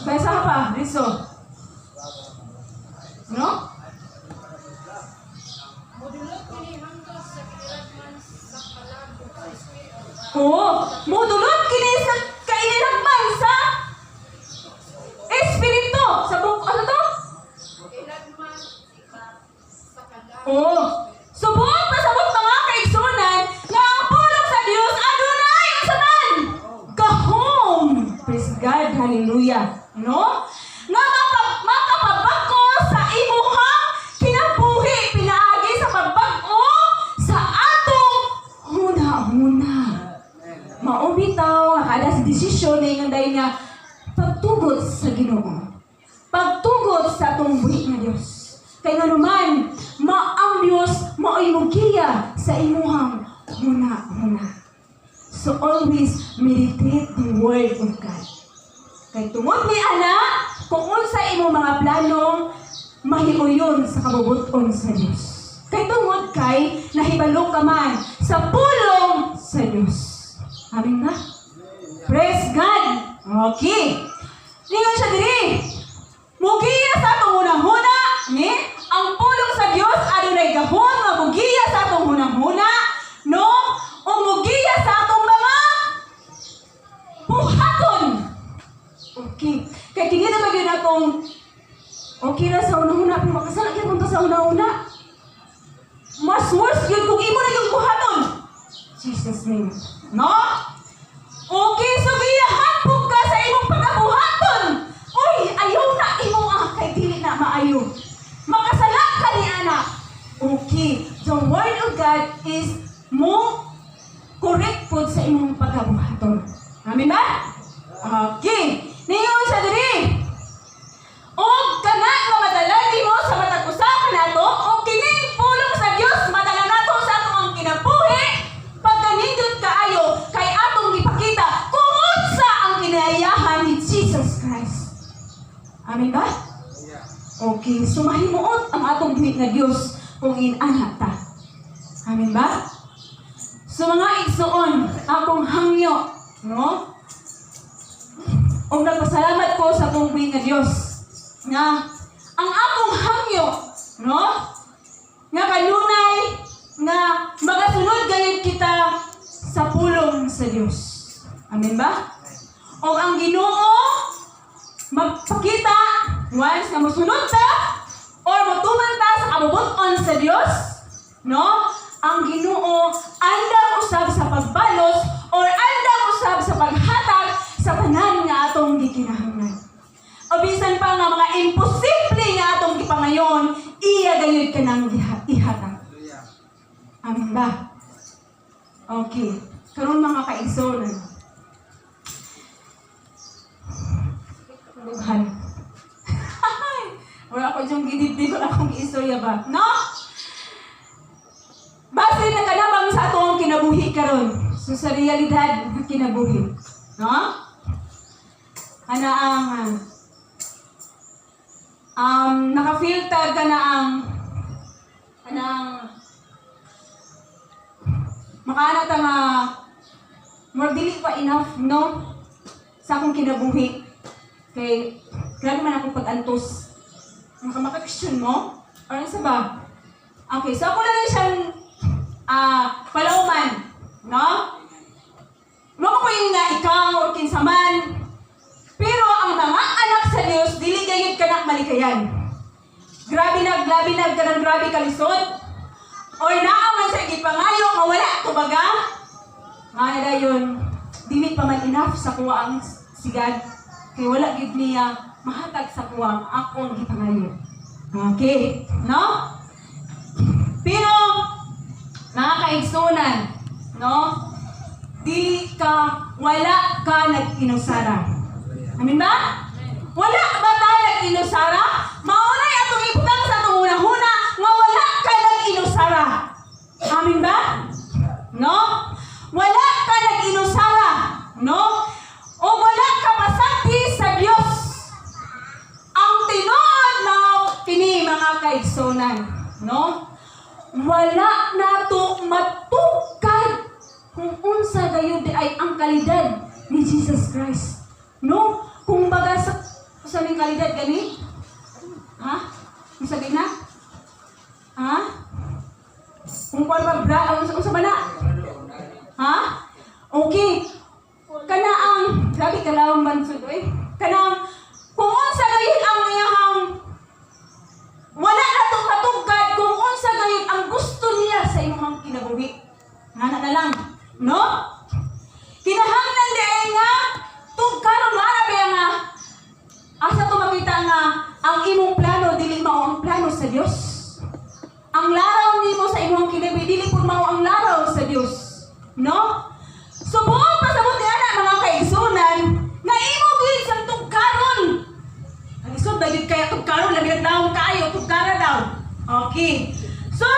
Basa ka pa, Riso. No? Oo. Mudulot kini sa kainilagman sa Espiritu. Sa buko, ano to? Oo. Subok pasabot mga kaigsunan nga ang pulong sa Dios adunay usapan. Gahom. Praise God. Hallelujah. No? Nga makapabako sa imuhang kinabuhi pinaagi sa pagbago sa atong huna-huna. Maubitaw nga kada sa desisyon na yung dahil nga pagtugot sa Ginoo. Pagtugot sa atong buhi nga Dios. Kaya nga naman, ang Diyos mao'y mugiya sa imuhang huna-huna. So always meditate the Word of God. Kaya tungod ni Ana, kung unsa imo mga planong mahiuyon sa kabubuton sa Diyos. Kaya tungod kay nahibalo ka man sa pulong sa Diyos. Amin ba? Praise God! Okay. Ningon siya diri. Mugiya sa atong hunang-huna, ni? Ang pulong sa Dios adunay gahom nga mugiya sa atong hunang-huna, no? O mugiya sa atong mga buhaton. Okay. Kaya kini na magyud atong okay na sa hunang-huna, pero makasala gyud mo sa hunang-huna. Mas worse yun kung imo na yung buhaton. Jesus name. No? Okay, so giyahapog ka sa imong pagkabuhaton. Uy, ayaw na imo kay dili na maayo. Makasala ka ni anak. Okay, the word of God is mo correct po sa imong pagkabuhaton. Amen ba? Okay. Ningon siya diri. O kana nga madalagi mo sa matag usa kanato, o kining pulong sa Dios madala nato sa atong kinabuhi. Pagkanindot kaayo kay atong gipakita kung unsa ang kinaayahan ni Jesus Christ. Amen ba? Okay, so mahimuot ang atong buhi nga Dios kung inanak ta. Amen ba? So mga igsuon, akong hangyo, no? O nagpasalamat ko sa akong buhi nga Dios nga ang akong hangyo, no? Nga kanunay nga magasunod gayud kita sa pulong sa Dios. Amen ba? O ang Ginoo magpakita once nga mosunod ta or motuman ta sa kabubuton sa Dios, no? Ang Ginoo andam usab sa pagbalos or andam usab sa paghatag sa tanan nga atong gikinahanglan. O bisan pa nga mga imposible nga atong gipangayon, iya gayud kanang ihatag. Amen ba? Okay. Karon mga kaigsoon. Lughan. Wala ko yung gidibdi ko akong istorya ba? No? Base na kanabang sa atong kinabuhi karon. So sa realidad na kinabuhi. No? Ana ang naka-filter ka na ang makaana ta nga more dili pa enough, no? Sa akong kinabuhi. Kay grabe man akong pag-antos. Maka-question mo? Or ano sa ba? Okay, so ako lang siyang palauman. No? Mako ko yung nga ikaw o kinsaman. Pero ang mga anak sa Diyos, dili gayud kanak malikayan. Grabe kanang grabe kalisod. Or naaman sa igipangayo, nga wala to baga. Nga dayon, dili pa man enough sa kuha ang sigad. Kaya wala gid niya mahatag sa kuwang akong gipangayo. Okay, no? Pero nakakaigsunan, no? Wala ka nag-inusara. Amin ba? Wala ba tayo nag-inusara? Maunay atong ibutang sa atong una-huna nga wala ka nag-inusara. Amin ba? No? Wala ka nag-inusara. No? O wala ka pasakti sa Diyos. Ang tinuod na kini mga kaigsunan, no? Wala na to matukad kung unsa gayud ay ang kalidad ni Jesus Christ. No? Kung baga sa Unsa ning kalidad gani? Ha? Unsa gina? Ha? Kung kuan ba unsa ba na? Ha? Okay. Kana ang grabe kalawang bansod oy. Kana kung unsa gayud ang iyang wala na tong matugkad kung unsa gayud ang gusto niya sa imong kinabuhi. Ngana na lang, no? Kinahanglan diay nga tugkaron mara ba nga asa to makita nga ang imong plano dili mao ang plano sa Dios. Ang laraw nimo sa imong kinabuhi dili pud mao ang laraw sa Dios, no? So buong pasabot ana mga kaigsunan nga imo gid sa tugkaron. Ang isod ba gid kaya tugkaron labi na daw kayo tugkara daw. Okay. So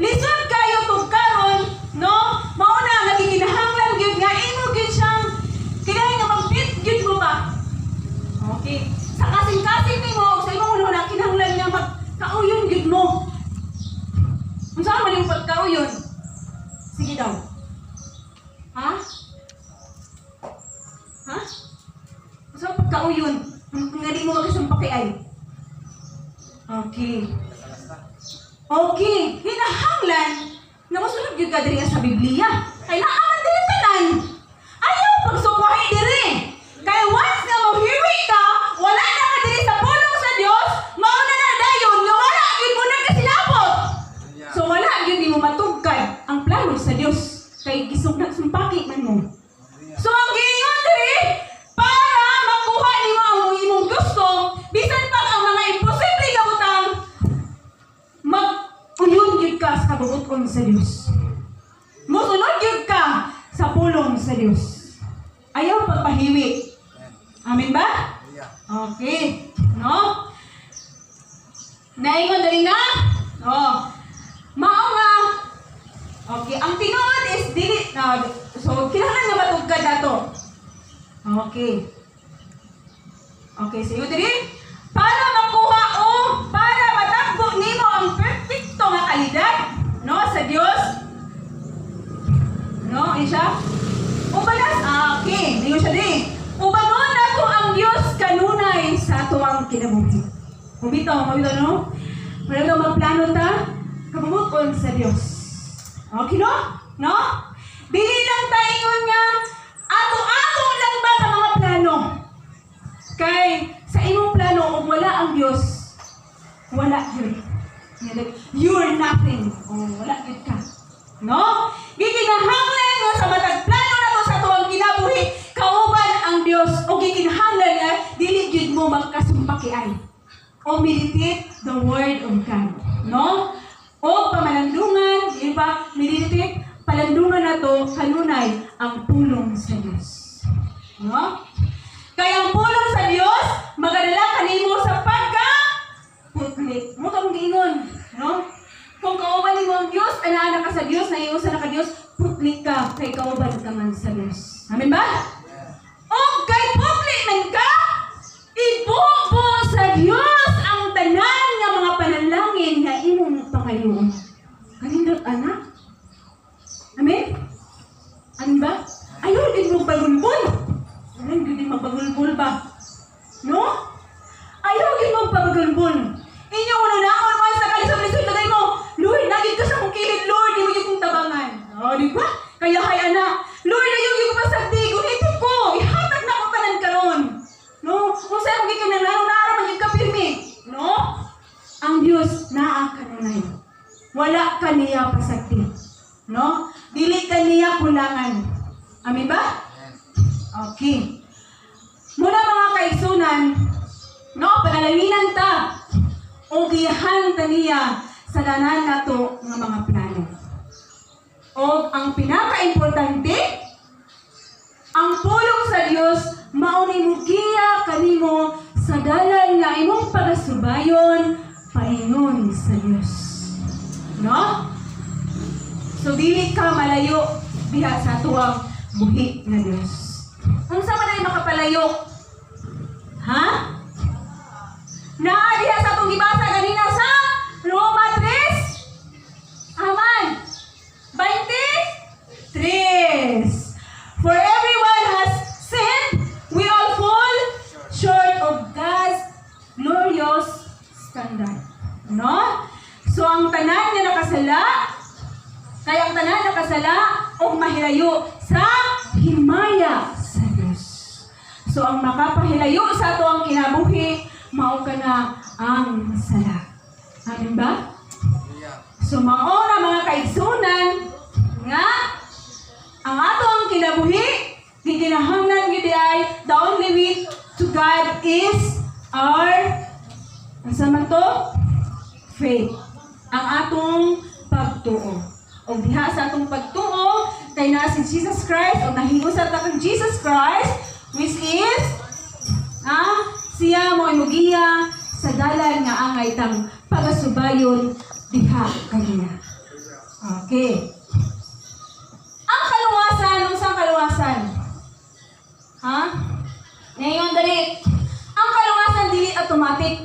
lisod kayo tugkaron, no? Mao na nga gikinahanglan gyud nga imo gyud siyang kinahay nga mag-fit gyud mo ba? Okay. Sa kasing-kasing nimo sa imong ulo na kinahanglan nga magkauyon gyud mo. Unsa man yung pagkauyon? Sige daw. Ha? Ha? So, pagkauyon, nga di mo magkasumpaki ay. Okay. Okay. Hinahanglan na masunod yung kadiri sa Biblia. Ay naaman din tanan. Ayaw pagsukwahi diri. Kaya once nga mahiwi ka, wala na ka diri sa pulong sa Dios, mauna na dayon, nga wala yun mo na kasilapot. So wala yun di mo matugkad ang plano sa Dios. Kay sumpaki man mo. So ang giingon diri para makuha nimo ang imong gusto, bisan pa ang mga imposible nga butang mag-uyon gyud ka sa kabubuton sa Dios. Mosunod gyud ka sa pulong sa Dios. Ayaw pagpahiwi. Amen ba? Okay. No? Naingon diri nga? Oh. Mao nga okay, ang tinuod is dili so kinahanglan nga matugkad nato. Okay. Okay, so yun diri para makuha o para matagbo nimo ang perfecto nga kalidad, no, sa Dios. No, isa. Ubalas, okay, niyo siya diri. Ubanon nato ang Dios kanunay sa tuwang kinabuhi. Mabitaw, no? Wala daw magplano ta, kabubuton sa Dios. Okay, no? No? Dili lang tayo nga ato-ato lang ba ang mga plano? Kay sa imong plano kung wala ang Dios, wala yun. You're nothing. Oh, wala yun ka. No? Gikinahanglan nga sa matag plano na to sa tuwang kinabuhi, kauban ang Dios o gikinahanglan nga dili gyud mo magkasumpakiay. O meditate the word of God. No? O pamalandungan, di ba? Meditate, palandungan na to kanunay ang pulong sa Dios. No? Kaya ang pulong sa Dios, magadala kanimo sa pagka-putlit. Mo kang giingon, no? Kung kauban nimo ang Dios, ana ka sa Dios, naiusa na ka Dios, putlit ka kay kauban ka man sa Dios. Amen ba? O kay putlit man ka, ibubo sa Dios ang tanan nga mga panalangin nga imong pangayoon. Kanindot anak. Amen? Amen ba? Ayaw din mo bagulbul. Ayaw din magbagulbul ba? No? Ayaw din mo bagulbul. Inyo unanaon mo sa kalisod-lisod lagay mo. Lord, naging ka sa kong kilid. Lord, di mo yung kong tabangan. O, di ba? Kaya kay anak, Lord, ayaw yung pasagdi. Gunitin ko. Ihatag na ko tanan karon. No? Kung sa'yo kong ikan ng laro-laro, maging kapirmi. No? Ang Diyos naa kanunay. Wala ka niya pasagdi. No? Dili ka niya kulangan. Amin ba? Okay. Muna mga kaigsunan, no, panalaminan ta o giyahan ta niya sa danan nato nga mga plano. O ang pinaka-importante, ang pulong sa Dios mao ni mugiya kanimo sa dalan nga imong pagasubayon paingon sa Dios. No? So dili ka malayo diha sa tuwang buhi nga Dios. Unsa man ay makapalayo? Ha? Naa diha sa atong gibasa kanina sa Roma 3. Aman. 23. For everyone has sinned, we all fall short of God's standard. No? So ang tanan nga nakasala, kaya ang tanan nakasala o mahilayo sa himaya sa Dios. So ang makapahilayo sa ato ang kinabuhi, mao kana ang sala. Amen ba? So mao na mga kaigsunan nga ang ato ang kinabuhi, gikinahanglan gid ay the only way to God is our asa man to? Faith. Ang atong pagtuo. O diha sa atong pagtuo kay naa si Jesus Christ o nahimo sa ta kang Jesus Christ which is siya mo imugiya sa dalan nga angay tang pagasubayon diha kaniya. Okay. Ang kaluwasan, unsang kaluwasan? Ngayon dali. Ang kaluwasan dili automatic.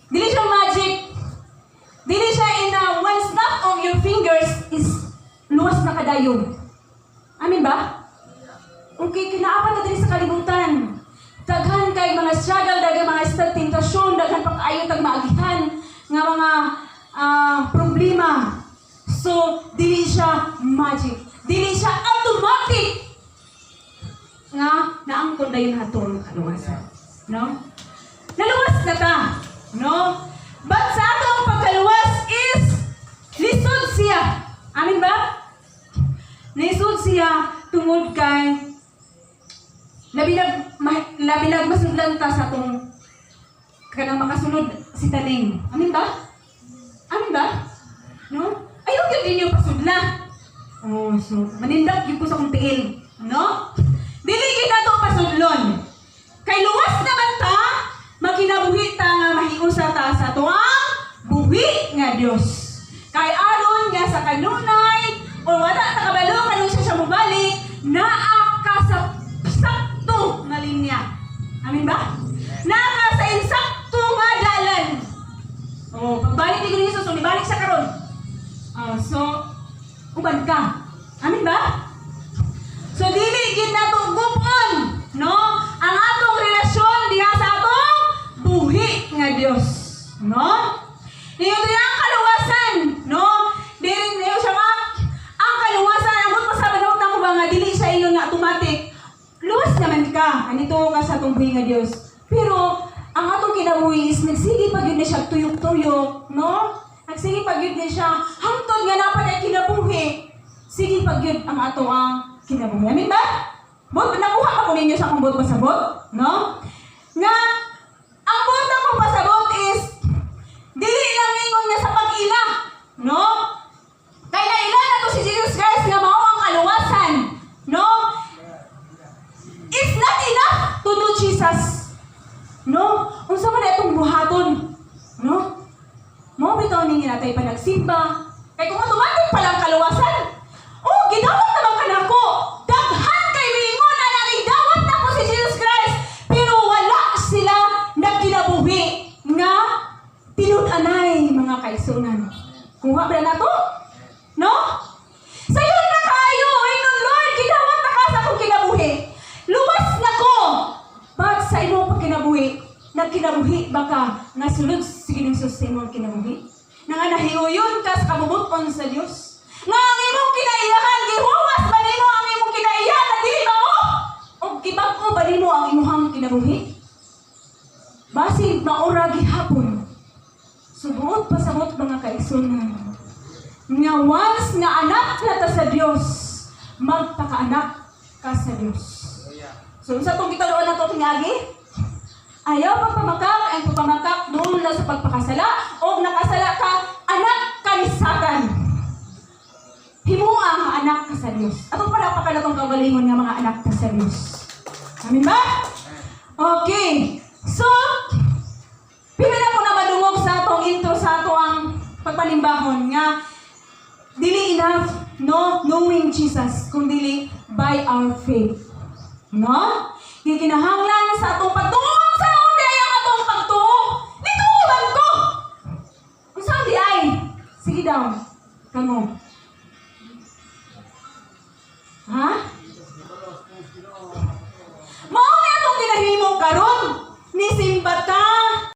Dili siya magic. Dili siya in one snap of your fingers is luwas na kadayon. Amin ba? Okay, kinaapan na dili sa kalibutan. Daghan kay mga struggle, daghan mga tentasyon, daghan pa kaayo tag maagihan nga mga problema. So, dili siya magic. Dili siya automatic. Nga, naangkon na yun hatong kaluwasan. No? Naluwas na ta. No? But sa atong pagkaluwas is lisod siya. Amin ba? Lisod siya tungod kay labilag masudlan ta sa atong kanang makasunod si taning. Amin ba? Amin ba? No? Ayaw yun din yung pasudla. Oh, so, manindak yun po sa kong tiil. No? Dili kita to pasudlon. Kay luwas naman ta, makinabuhi ta nga mahiusa ta sa tuang buhi nga Dios. Kay aron nga sa kanunay, o wala ta kabalo kanun siya mubalik, naa ka sa sakto nga linya. Amin ba? Naa ka sa insakto nga dalan. Oh, pagbalik ni Kristo, so nibalik sa karon. So, uban ka. Amin ba? So, dili gid nato gupon, no? Ang atong relasyon diha sa atong buhi nga Dios, no? Niyo ang kaluwasan, no? Dili niyo siya ang kaluwasan amot pasabot na ko ba nga dili siya ingon nga automatic. Luwas naman ka, anito ka sa atong buhi nga Dios. Pero ang atong kinabuhi is nagsige pag yun na siya tuyok-tuyok, no? Nagsige pag yun na siya hangtod nga dapat ay kinabuhi. Sige pag yun ang ato ang kinabuhi. Amin ba? Bot, nakuha ka po ninyo sa akong bot pasabot, no? Nga, ang bot na kong pasabot is dili lang ingon nga sa pag-ila, no? Kaya naila na to si Jesus Christ nga mao ang kaluwasan, no? It's not enough to know Jesus. No? Unsa man itong buhaton? No? Mo bitaw ninyo natay pa nagsimba. Kay kung automatic pa lang kaluwasan. Oh, gidawat naman ka nako. Daghan kay mingon na nagidawat na ko si Jesus Christ. Pero wala sila nagkinabuhi nga tinud-anay mga kaigsunan. Kuha ba na to? No? Sayo na kayo, ingon Lord, gidawat na ka sa akong kinabuhi. Luwas na ko. But sa imo pag kinabuhi, nagkinabuhi ba ka nga sulod sige ng Diyos sa imo kinabuhi? Nga nahiuyon ka sa kabubuton sa Diyos? Nga ang imong kinaiyahan, gihuwas ba nimo ang imong kinaiyahan na dili ba mo? O gibag-o ba nimo ang imuhang kinabuhi? Basig maura gihapon. Subuot pasabot mga kaigsunan. Nga once nga anak na ta sa Diyos, magpakaanak ka sa Diyos. So, sa itong kitaluan na ito tingagi, ayaw pagpamakak, ang pagpamakak doon na sa pagpakasala, o nakasala ka, anak ka ni Satan. Himuang anak ka sa Diyos. Atong pala pa ka na itong kagalingon ng mga anak ka sa Diyos. Amin ba? Okay. So, pila na ko na madungog sa atong intro, sa atong pagpalimbahon nga, dili enough, no, knowing Jesus, kung dili by our faith. No? Gikinahanglan sa atong pagtuo sa undi ay ang atong pagtuo. Nituuban ko! Kung saan di ay? Sige daw. Kamo. Ha? Mao na itong kinahimong karon. Nisimbat ka